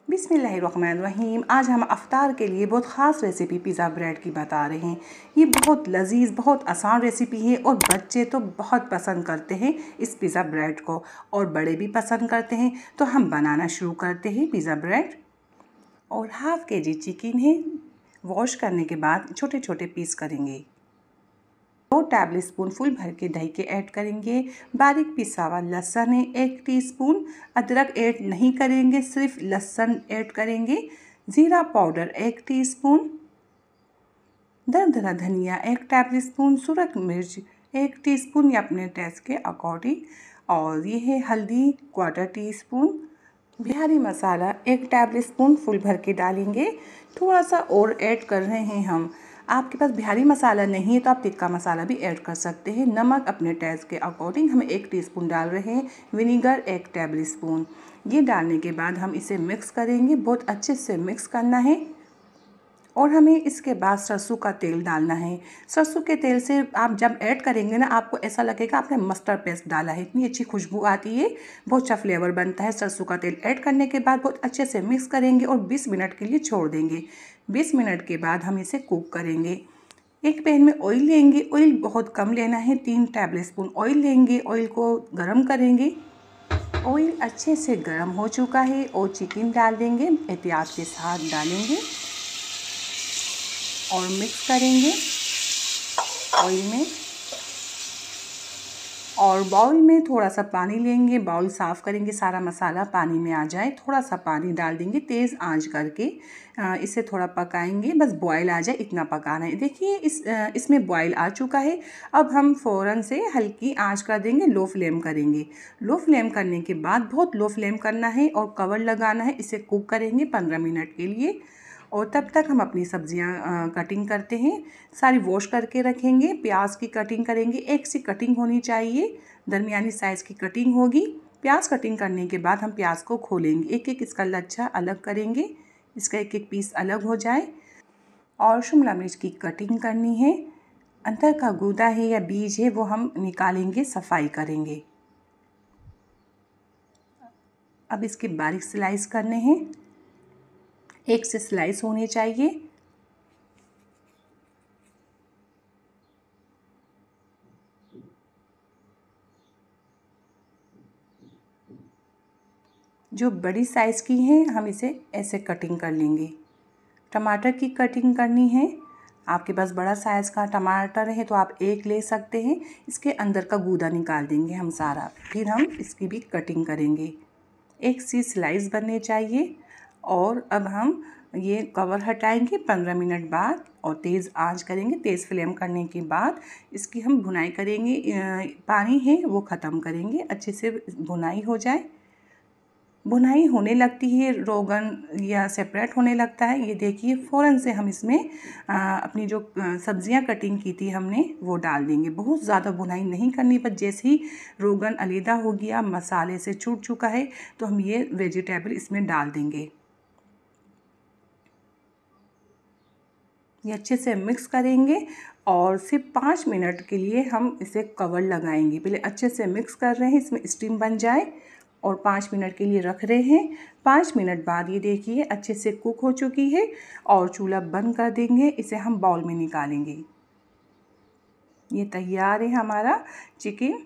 बिस्मिल्लाहिर्रहमानिर्रहीम। आज हम अफ्तार के लिए बहुत ख़ास रेसिपी पिज़्ज़ा ब्रेड की बता रहे हैं। ये बहुत लजीज, बहुत आसान रेसिपी है और बच्चे तो बहुत पसंद करते हैं इस पिज़्ज़ा ब्रेड को और बड़े भी पसंद करते हैं। तो हम बनाना शुरू करते हैं पिज़्ज़ा ब्रेड। और हाफ़ केजी चिकन है, वॉश करने के बाद छोटे छोटे पीस करेंगे। 2 टेबल स्पून फुल भर के दही के ऐड करेंगे। बारीक पिसा हुआ लहसुन है 1 टीस्पून। अदरक ऐड नहीं करेंगे, सिर्फ लहसुन ऐड करेंगे। ज़ीरा पाउडर 1 टीस्पून। दरदरा धनिया 1 टेबल स्पून। सूरज मिर्च 1 टीस्पून या अपने टेस्ट के अकॉर्डिंग। और ये है हल्दी 1/4 टीस्पून। बिहारी मसाला 1 टेबल स्पून फुल भर के डालेंगे। थोड़ा सा और ऐड कर रहे हैं हम। आपके पास बिहारी मसाला नहीं है तो आप टिक्का मसाला भी ऐड कर सकते हैं। नमक अपने टेस्ट के अकॉर्डिंग हम 1 टीस्पून डाल रहे हैं। Vinegar 1 table spoon. ये डालने के बाद हम इसे मिक्स करेंगे, बहुत अच्छे से मिक्स करना है। और हमें इसके बाद सरसों का तेल डालना है। सरसों के तेल से आप जब ऐड करेंगे ना, आपको ऐसा लगेगा आपने मस्टर्ड पेस्ट डाला है, इतनी अच्छी खुशबू आती है, बहुत अच्छा फ्लेवर बनता है। सरसों का तेल ऐड करने के बाद बहुत अच्छे से मिक्स करेंगे और 20 मिनट के लिए छोड़ देंगे। 20 मिनट के बाद हम इसे कुक करेंगे। एक पैन में ऑयल लेंगे, ऑयल बहुत कम लेना है, 3 टेबल स्पून ऑयल लेंगे। ऑयल को गर्म करेंगे। ऑयल अच्छे से गर्म हो चुका है और चिकन डाल देंगे, एहतियात के साथ डालेंगे और मिक्स करेंगे ऑयल में। और बाउल में थोड़ा सा पानी लेंगे, बाउल साफ़ करेंगे, सारा मसाला पानी में आ जाए। थोड़ा सा पानी डाल देंगे, तेज़ आंच करके इसे थोड़ा पकाएंगे, बस बॉयल आ जाए इतना पकाना है। देखिए इसमें बॉयल आ चुका है। अब हम फ़ौरन से हल्की आंच कर देंगे, लो फ्लेम करेंगे। लो फ्लेम करने के बाद बहुत लो फ्लेम करना है और कवर लगाना है। इसे कुक करेंगे 15 मिनट के लिए। और तब तक हम अपनी सब्जियां कटिंग करते हैं। सारी वॉश करके रखेंगे। प्याज की कटिंग करेंगे, एक सी कटिंग होनी चाहिए, दरमियानी साइज़ की कटिंग होगी। प्याज कटिंग करने के बाद हम प्याज को खोलेंगे, एक एक इसका लच्छा अलग करेंगे, इसका एक एक पीस अलग हो जाए। और शिमला मिर्च की कटिंग करनी है। अंदर का गूदा है या बीज है वो हम निकालेंगे, सफाई करेंगे। अब इसके बारीक स्लाइस करने हैं, एक से स्लाइस होने चाहिए। जो बड़ी साइज़ की हैं हम इसे ऐसे कटिंग कर लेंगे। टमाटर की कटिंग करनी है। आपके पास बड़ा साइज़ का टमाटर है तो आप 1 ले सकते हैं। इसके अंदर का गूदा निकाल देंगे हम सारा, फिर हम इसकी भी कटिंग करेंगे। एक सी स्लाइस बनने चाहिए। और अब हम ये कवर हटाएंगे 15 मिनट बाद और तेज़ आंच करेंगे। तेज़ फ्लेम करने के बाद इसकी हम भुनाई करेंगे। पानी है वो ख़त्म करेंगे, अच्छे से भुनाई हो जाए। भुनाई होने लगती है, रोगन या सेपरेट होने लगता है, ये देखिए। फ़ौरन से हम इसमें अपनी जो सब्जियां कटिंग की थी हमने वो डाल देंगे। बहुत ज़्यादा भुनाई नहीं करनी, पर जैसे ही रोगन अलग हो गया, मसाले से छूट चुका है, तो हम ये वेजिटेबल इसमें डाल देंगे। ये अच्छे से मिक्स करेंगे और सिर्फ 5 मिनट के लिए हम इसे कवर लगाएंगे। पहले अच्छे से मिक्स कर रहे हैं, इसमें स्टीम बन जाए, और 5 मिनट के लिए रख रहे हैं। 5 मिनट बाद ये देखिए अच्छे से कुक हो चुकी है और चूल्हा बंद कर देंगे। इसे हम बाउल में निकालेंगे। ये तैयार है हमारा चिकन।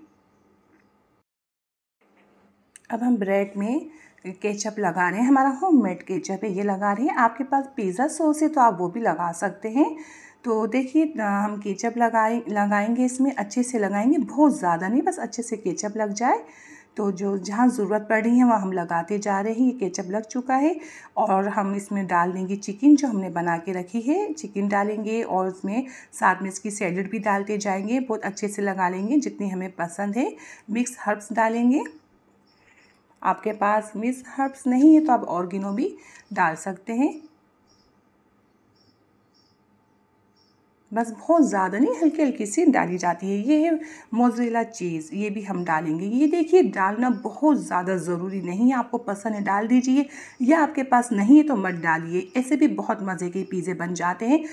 अब हम ब्रेड में केचप लगा रहे हैं, हमारा होममेड केचप है, ये लगा रहे हैं। आपके पास पिज़्ज़ा सॉस है तो आप वो भी लगा सकते हैं। तो देखिए हम केचप लगाएंगे, इसमें अच्छे से लगाएंगे, बहुत ज़्यादा नहीं, बस अच्छे से केचप लग जाए। तो जो जहाँ ज़रूरत पड़ रही है वहाँ हम लगाते जा रहे हैं। ये केचप लग चुका है और हम इसमें डाल देंगे चिकन जो हमने बना के रखी है। चिकन डालेंगे और उसमें साथ में इसकी सैलेड भी डालते जाएंगे। बहुत अच्छे से लगा लेंगे जितनी हमें पसंद है। मिक्स हर्ब्स डालेंगे। आपके पास मिक्स हर्ब्स नहीं है तो आप ऑर्गेनो भी डाल सकते हैं। बस बहुत ज़्यादा नहीं, हल्की हल्की सी डाली जाती है। ये है मोज़रेला चीज़, ये भी हम डालेंगे। ये देखिए डालना बहुत ज़्यादा ज़रूरी नहीं है, आपको पसंद है डाल दीजिए, या आपके पास नहीं है तो मत डालिए। ऐसे भी बहुत मज़े के पिज़्ज़े बन जाते हैं।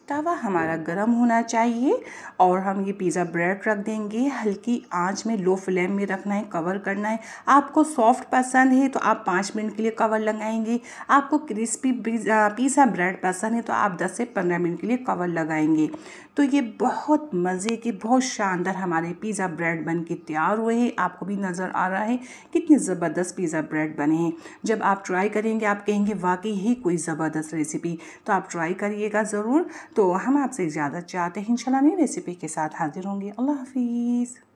तवा हमारा गर्म होना चाहिए और हम ये पिज़्ज़ा ब्रेड रख देंगे। हल्की आंच में, लो फ्लेम में रखना है, कवर करना है। आपको सॉफ्ट पसंद है तो आप 5 मिनट के लिए कवर लगाएंगे। आपको क्रिस्पी पिज़्ज़ा ब्रेड पसंद है तो आप 10 से 15 मिनट के लिए कवर लगाएंगे। तो ये बहुत मज़े के, बहुत शानदार हमारे पिज़्ज़ा ब्रेड बन के तैयार हुए हैं। आपको भी नज़र आ रहा है कितनी ज़बरदस्त पिज़्ज़ा ब्रेड बने हैं। जब आप ट्राई करेंगे आप कहेंगे वाकई ही कोई ज़बरदस्त रेसिपी। तो आप ट्राई करिएगा ज़रूर। तो हम आपसे ज़्यादा चाहते हैं इंशाल्लाह नई रेसिपी के साथ हाजिर होंगे। अल्लाह हाफिज़।